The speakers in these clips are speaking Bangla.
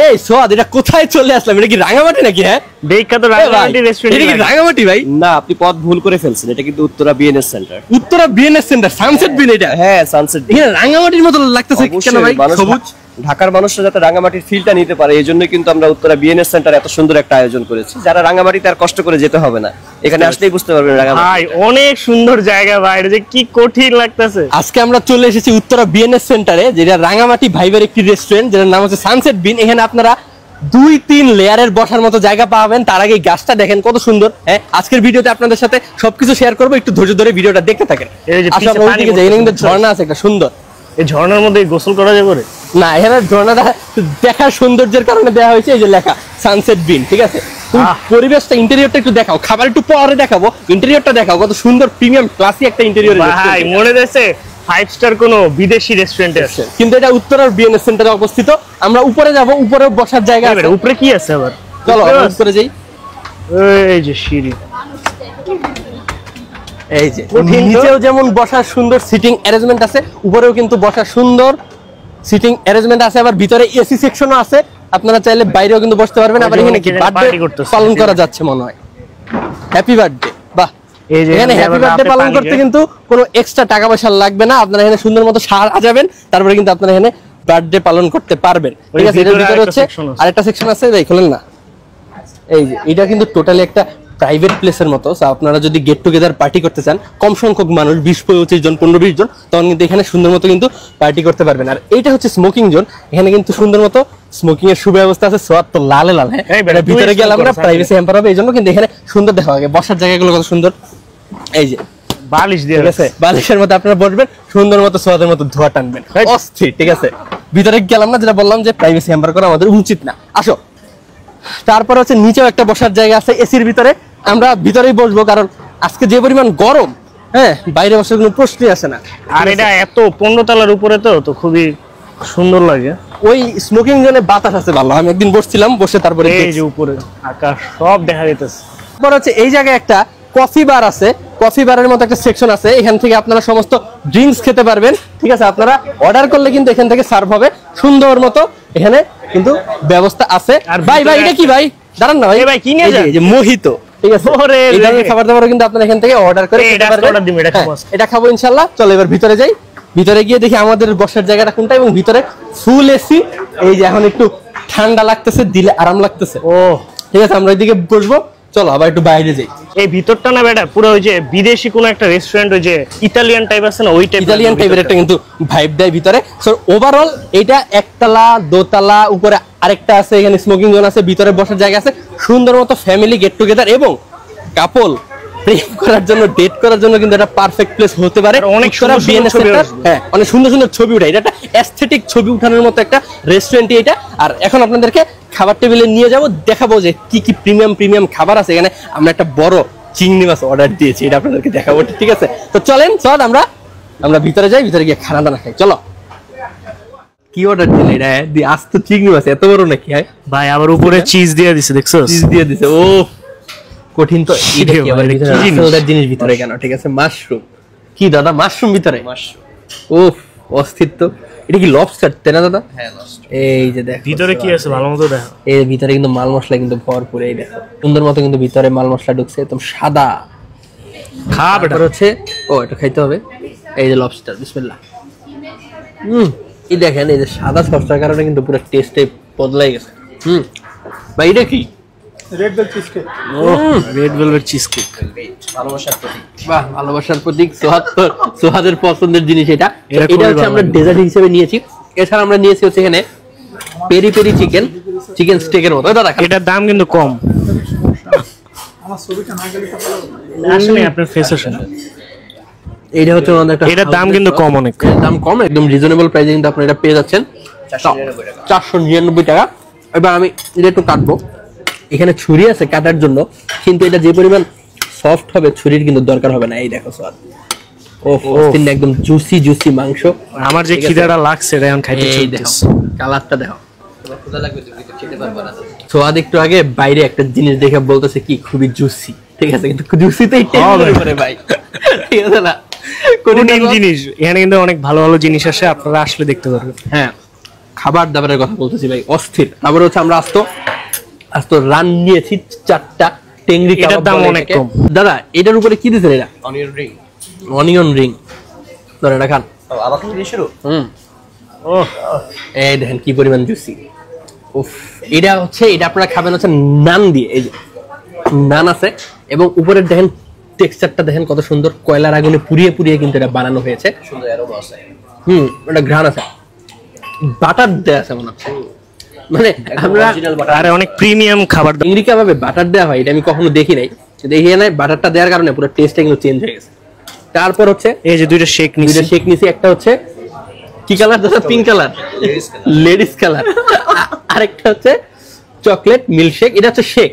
এই সোয়াদ, এটা কোথায় চলে আসলাম? এটা কি রাঙামাটি নাকি? হ্যাঁ, বিখ্যাত রাঙামাটি রেস্টুরেন্ট। এটা কি রাঙামাটি ভাই? না, আপনি পথ ভুল করে ফেলছেন। এটা কিন্তু Uttara BNS centre. Uttara BNS centre, sunset বিন এটা? হ্যাঁ, সানসেট। এখানে রাঙামাটির মতো লাগতেছে কেন ভাই? সবুজ। ঢাকার মানুষরা যাতে রাঙামাটির ফিলটা নিতে পারে, এই জন্যই কিন্তু আমরা উত্তরা বিএনএস সেন্টার এত সুন্দর একটা আয়োজন করেছি। যারা রাঙামাটিতে আর কষ্ট করে যেতে হবে না, এখানে আসলেই বুঝতে পারবেন রাঙামাটি। ভাই অনেক সুন্দর জায়গা ভাই, এটা যে কি কঠিন লাগতেছে। আজকে আমরা চলে এসেছি উত্তরা বিএনএস সেন্টারে, যেটা রাঙামাটি ভাইবের একটি রেস্টুরেন্ট, যেটার নাম হচ্ছে সানসেট বিন। এখানে আপনারা 2-3 লেয়ারের বসার মতো জায়গা পাবেন। তার আগে গাছটা দেখেন কত সুন্দর। হ্যাঁ, আজকের ভিডিওতে আপনাদের সাথে সবকিছু শেয়ার করবো, একটু ধৈর্য ধরে ভিডিওটা দেখতে থাকেন। ঝর্ণা আছে একটা সুন্দর, এই ঝর্ণার মধ্যে গোসল করা যাবে না? এখানে ঝর্ণাটা দেখার সৌন্দর্যের কারণে দেওয়া হয়েছে, এই যে লেখা সানসেট বিন, ঠিক আছে? পরিবেশটা, ইন্টেরিয়রটা একটু দেখাও, খাবার একটু পরে দেখাবো, ইন্টেরিয়রটা দেখাও, কত সুন্দর প্রিমিয়াম ক্লাসি একটা ইন্টেরিয়র। ভাই মনে হচ্ছে 5 স্টার কোনো বিদেশি রেস্টুরেন্টে আছে, কিন্তু এটা উত্তরার বিএনএস সেন্টারে অবস্থিত। আমরা উপরে যাব, উপরে বসার জায়গা আছে। উপরে কি আছে আবার? চলো উপরে যাই। এই যে সিঁড়ি, এই যে নিচেও যেমন বসার সুন্দর সিটিং অ্যারেঞ্জমেন্ট আছে, উপরেও কিন্তু বসার সুন্দর সিটিং অ্যারেঞ্জমেন্ট আছে। আবার ভিতরে এসি সেকশনও আছে, আপনারা চাইলে বাইরেও কিন্তু বসতে পারবেন। আবার এখানে কি বার্থডে পালন করা যাচ্ছে মনে হয়, হ্যাপি বার্থডে। বাহ, এখানে হ্যাপি বার্থডে পালন করতে কিন্তু কোনো এক্সট্রা টাকা পয়সা লাগবে না। আপনারা এখানে সুন্দর মতো সাজাবেন, তারপরে কিন্তু আপনারা এখানে বার্থডে পালন করতে পারবেন, ঠিক আছে? এর ভিতরে হচ্ছে আরেকটা সেকশন আছে, এই খুলেন না। এই যে এটা কিন্তু টোটালি একটা প্রাইভেট প্লেসের মতো। আপনারা যদি গেট টুগেদার পার্টি করতে চান, কম সংখ্যক মানুষ, 20-25 জন, 15-20 জন, তখন কিন্তু এখানে সুন্দর মতো কিন্তু পার্টি করতে পারবেন। আর এইটা হচ্ছে স্মোকিং জোন, এখানে কিন্তু সুন্দর মতো স্মোকিং এর সুব্যবস্থা আছে। সোয়াদ তো লালে লাল। হ্যাঁ, ভিতরে গেলে আমরা প্রাইভেসি হ্যাম্পার হবে, এই জন্য কিন্তু এখানে সুন্দর দেখা হবে। বসার জায়গাগুলো কত সুন্দর, এই যে বালিশ দিয়ে আছে, বালিশের মধ্যে আপনারা বসবেন, সুন্দর মতো সোয়াদের মতো ধোয়া টানবেন, অস্থির, ঠিক আছে? ভিতরে গেলাম না, যেটা বললাম যে প্রাইভেসি হ্যাম্পার করা আমাদের উচিত না। আসো, তারপর হচ্ছে নিচেও একটা বসার জায়গা আছে এসির ভিতরে। আমরা ভিতরেই বসবো, কারণ আজকে যে পরিমাণ গরম, হ্যাঁ, বাইরে বসার কোনো প্রশ্নই আসে না। আর এটা এত 15 তলার উপরে, তো খুবই সুন্দর লাগে। ওই স্মোকিং জোনে বাতাস আছে ভালো। আমি একদিন বসছিলাম, বসে তারপরে এই যে উপরে আকাশ সব দেখা যাইতেছে। তারপর হচ্ছে এই জায়গায় একটা কফি বার আছে, কফি বারের মতো একটা সেকশন আছে। এখান থেকে আপনারা সমস্ত ড্রিঙ্কস খেতে পারবেন, ঠিক আছে? আপনারা অর্ডার করলে কিন্তু এখান থেকে সার্ভ হবে সুন্দর মতো, এখানে কিন্তু ব্যবস্থা আছে। আর ভাই এটা কি ভাই? দাঁড়ান না ভাই, ভাই কি নিয়ে যান? এই যে মোহিত, ঠিক আছে? এই ধরনের খাবার দাবারও কিন্তু আপনারা এখান থেকে অর্ডার করে খেতে পারবেন। এটা খাবো ইনশাআল্লাহ। চলো এবার ভিতরে যাই। ভিতরে গিয়ে দেখি আমাদের বসার জায়গাটা কোনটা, এবং ভিতরে ফুল এসি। এই যে এখন একটু ঠান্ডা লাগতেছে, দিলে আরাম লাগতেছে। ও ঠিক আছে, আমরা এদিকে বসবো। চলো আবার একটু বাইরে যাই। এই ভিতরটা না বেটা পুরো ওই যে বিদেশি কোন একটা রেস্টুরেন্ট, ওই যে ইতালিয়ান টাইপ আছে না, ওই টাইপ, ইতালিয়ান টাইপের একটা কিন্তু ভাইব দেয় ভিতরে। সো ওভারঅল এটা একতলা, দোতলা, উপরে আরেকটা আছে, এখানে স্মোকিং জোন আছে, ভিতরে বসার জায়গা আছে, সুন্দর মতো ফ্যামিলি গেট টুগেদার এবং কাপল প্রেম করার জন্য, ডেট করার জন্য কিন্তু এটা পারফেক্ট প্লেস হতে পারে। অনেক সুন্দর সেন্টার, হ্যাঁ, অনেক সুন্দর সুন্দর ছবি উঠায়। এটা একটা অ্যাস্থেটিক ছবি উঠানোর মতো একটা রেস্টুরেন্টই এটা। আর এখন আপনাদেরকে খাবার টেবিলে নিয়ে যাব, দেখাবো যে কি কি প্রিমিয়াম খাবার আছে এখানে। আমরা একটা বড় চিংড়ি মাছ অর্ডার দিয়েছি, এটা আপনাদেরকে দেখাবো, ঠিক আছে? তো চলেন চল আমরা ভিতরে যাই, ভিতরে গিয়ে খানা দানা খাই। চলো। কি অর্ডার দিলে এটা? আস্ত চিংড়ি মাছ, এত বড় নাকি? ভাই আবার উপরে চিজ দিয়ে দিছে, দেখছো? চিজ দিয়ে দিছে। ও কঠিন তো। জিনিস ভিতরে কেন? ঠিক আছে, মাশরুম। কি দাদা মাশরুম ভিতরে? ও অস্তিত্ব। এটা কি লবস্টার তাই না দাদা? হ্যাঁ, লবস্টার। এই যে দেখো ভিতরে কি আছে ভালো মতো দেখো। এর ভিতরে কিন্তু মাল মশলা কিন্তু ভরপুর। এই দেখো সুন্দর মতো কিন্তু ভিতরে মাল মশলা ঢুকছে, একদম সাদা। খাবার হচ্ছে, ও এটা খাইতে হবে। এই যে লবস্টার, বিসমিল্লাহ। এই দেখেন, এই যে সাদা সসটার কারণে কিন্তু পুরো টেস্টে বদলাই গেছে। ভাই এটা কি? Red velvet cheese cake. Red velvet cheese cake, ভালোবাসার প্রতীক। বাহ, ভালোবাসার প্রতীক। সোহাদের পছন্দের জিনিস এটা। এটা হচ্ছে আমরা ডেজার্ট হিসেবে নিয়েছি। এছাড়া আমরা নিয়েছি হচ্ছে এখানে পেরি পেরি চিকেন স্টেকের মতো। দাদা এটার দাম কিন্তু কম। আমার ছবিটা না গেলে আসলে আপনার ফেস আসেন। এইটা হচ্ছে আমাদের একটা, এটার দাম কিন্তু কম, অনেক দাম কম, একদম রিজনেবল প্রাইসে কিন্তু আপনারা এটা পেয়ে যাচ্ছেন। 499 টাকা। এবার আমি এটা একটু কাটবো। এখানে ছুরি আছে কাটার জন্য, কিন্তু এটা যে পরিমাণ সফট হবে ছুরির কিন্তু দরকার হবে না। এই দেখো স্বাদ, একদম জুসি মাংস। আমার যে খিদাটা লাগছে এটা এখন খাইতে চাইতেছি। কালারটা দেখো, ক্ষুধা লাগবে তো কিন্তু খেতে পারবে না। সোয়াদ একটু আগে বাইরে একটা জিনিস দেখে বলতেছে কি খুবই জুসি, ঠিক আছে? কিন্তু জুসিতেই টেস্ট করে ভাই, ঠিক আছে না? কোন জিনিস এখানে কিন্তু অনেক ভালো ভালো জিনিস আসে, আপনারা আসলে দেখতে পারবেন। হ্যাঁ, খাবার দাবারের কথা বলতেছি ভাই, অস্থির। তারপর হচ্ছে আমরা আস্ত রান নিয়েছি 4টা টেংরি কাবাব। এটার দাম অনেক কম। দাদা এটার উপরে কি দিছেন? এটা অনিয়ন রিং। ধরে এটা খান। আমাকে দিয়ে শুরু। এই দেখেন কি পরিমাণ জুসি। উফ, এটা আপনারা খাবেন হচ্ছে নান দিয়ে। এই যে নান আছে এবং উপরের দেখেন টেক্সচারটা দেখেন কত সুন্দর, কয়লার আগুনে পুড়িয়ে কিন্তু এটা বানানো হয়েছে। সুন্দর অ্যারোমা আছে। এটা ঘ্রাণ আছে, বাটার দেয়া আছে মনে হচ্ছে। মানে আমরা আরে অনেক প্রিমিয়াম খাবার। চিংড়ি কাবাবে বাটার দেওয়া হয় এটা আমি কখনো দেখি নাই, দেখি নাই। বাটারটা দেওয়ার কারণে পুরো টেস্টটা কিন্তু চেঞ্জ হয়ে গেছে। তারপর হচ্ছে এই যে দুইটা শেক নিছি। একটা হচ্ছে কি কালার দাদা? Pink colour, ladies colour. আরেকটা হচ্ছে চকলেট মিল্কশেক। এটা হচ্ছে শেক,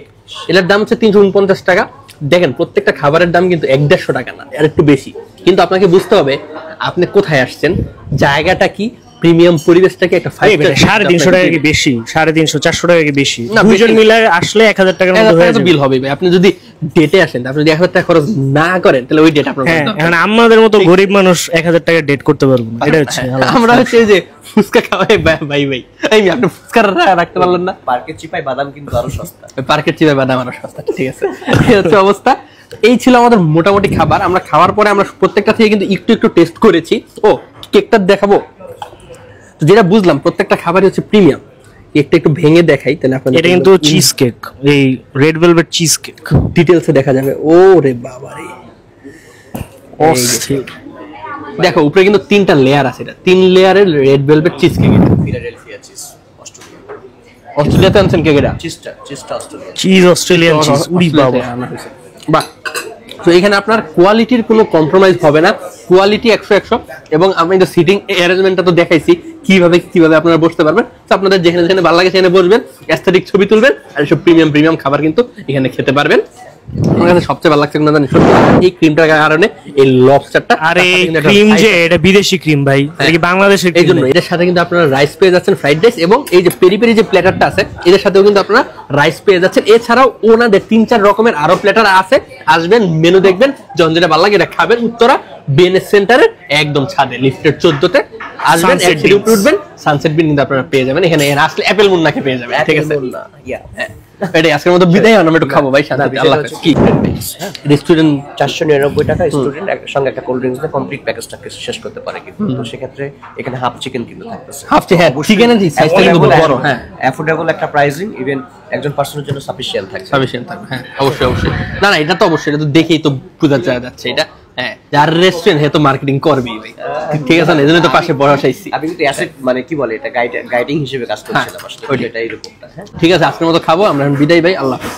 এটার দাম হচ্ছে 349 টাকা। দেখেন প্রত্যেকটা খাবারের দাম কিন্তু 150 টাকা না, আর একটু বেশি। কিন্তু আপনাকে বুঝতে হবে আপনি কোথায় আসছেন, জায়গাটা কি, প্রিমিয়াম পরিবেশটা কি। একটা 350 টাকা কি বেশি? 350 400 টাকা কি বেশি? দুইজন মিলে আসলে 1000 টাকার মধ্যে হয়ে যাবে। বিল হবে ভাই। আপনি যদি ডেটে আসেন, আপনি যদি 1000 টাকা খরচ না করেন তাহলে ওই ডেট আপনার। এখন আমাদের মতো গরিব মানুষ 1000 টাকা ডেট করতে পারবো না। এটা হচ্ছে আমরা হচ্ছে যে ফুচকা খাওয়াই ভাই আমি আপনি ফুচকা রাখতে পারলেন না। পার্কের চিপায় বাদাম কিন্তু আরো সস্তা। পার্কের চিপায় বাদাম আরো সস্তা, ঠিক আছে। এই হচ্ছে অবস্থা। এই ছিল আমাদের মোটামুটি খাবার। আমরা খাওয়ার পরে আমরা প্রত্যেকটা থেকে কিন্তু একটু টেস্ট করেছি। ও কেকটা দেখাবো। তো যেটা বুঝলাম প্রত্যেকটা খাবারই হচ্ছে প্রিমিয়াম। কেকটা একটু ভেঙে দেখাই তাহলে আপনাদের। এটা কিন্তু চিজ কেক, এই রেড ভেলভেট চিজ কেক। ডিটেইলসে দেখা যাবে। ও রে বাবা রে, অস্থির। দেখো উপরে কিন্তু 3টা লেয়ার আছে। এটা 3 লেয়ারের রেড ভেলভেট চিজ কেক। এটা ফিলাডেলফিয়া চিজ, অস্ট্রেলিয়াতে আনছেন কেক। এটা চিজটা অস্ট্রেলিয়া চিজ, অস্ট্রেলিয়ান চিজ। উড়ি বাবা। বাহ। তো এখানে আপনার কোয়ালিটির কোনো কম্প্রোমাইজ হবে না, কোয়ালিটি 100 এবং আমি তো সিটিং অ্যারেঞ্জমেন্টটা তো দেখাইছি কিভাবে আপনারা বসতে পারবেন। তো আপনাদের যেখানে ভালো লাগে সেখানে বসবেন, অ্যাস্থেটিক ছবি তুলবেন, আর সব প্রিমিয়াম খাবার কিন্তু এখানে খেতে পারবেন। আমার কাছে সবচেয়ে ভালো লাগছে না জানি সত্যি এই ক্রিমটার কারণে, এই লবস্টারটা। আরে ক্রিম যে এটা বিদেশি ক্রিম ভাই, এটা কি বাংলাদেশের এই জন্য এটার সাথে কিন্তু আপনারা রাইস পেয়ে যাচ্ছেন, ফ্রাইড রাইস, এবং এই যে পেরি পেরি যে প্ল্যাটারটা আছে এটার সাথেও কিন্তু আপনারা রাইস পেয়ে যাচ্ছেন। এছাড়াও ওনাদের 3-4 রকমের আরো প্ল্যাটার আছে। আসবেন, মেনু দেখবেন, যখন যেটা ভালো লাগে এটা খাবেন। উত্তরা বিএনএস সেন্টারের একদম ছাদে লিফটের 14তে আসবেন, একসাথে উঠবেন। সানসেট বিন কিন্তু আপনারা পেয়ে যাবেন এখানে আসলে। অ্যাপেল মুন্নাকে পেয়ে যাবেন, ঠিক আছে। এটাই আজকের মতো বিদায়। আমরা একটু খাবো ভাই, শান্তি। আল্লাহ হাফেজ। কি রেস্টুরেন্ট 499 টাকা স্টুডেন্ট সঙ্গে একটা কোল্ড ড্রিঙ্কস দিয়ে কমপ্লিট প্যাকেজটাকে শেষ করতে পারে। কিন্তু তো সেক্ষেত্রে এখানে হাফ চিকেন কিন্তু থাকতেছে। হাফ চিকেনের সাইজটা কিন্তু বড়। হ্যাঁ, অ্যাফোর্ডেবল একটা প্রাইসিং, ইভেন একজন পার্সনের জন্য সাফিশিয়েন্ট থাকবে। হ্যাঁ অবশ্যই। না এটা তো অবশ্যই, এটা তো দেখেই তো বোঝা যাচ্ছে এটা। হ্যাঁ, যার রেস্টুরেন্ট হে তো মার্কেটিং করবেই ভাই, ঠিক আছে না? এজন্য তো পাশে বসাইছি। আমি কিন্তু অ্যাসেট মানে কি বলে এটা গাইডিং হিসেবে কাজ করছিলাম আসলে। এটা এরকমটা। হ্যাঁ, ঠিক আছে, আজকের মতো খাবো আমরা। বিদায় ভাই, আল্লাহ হাফেজ।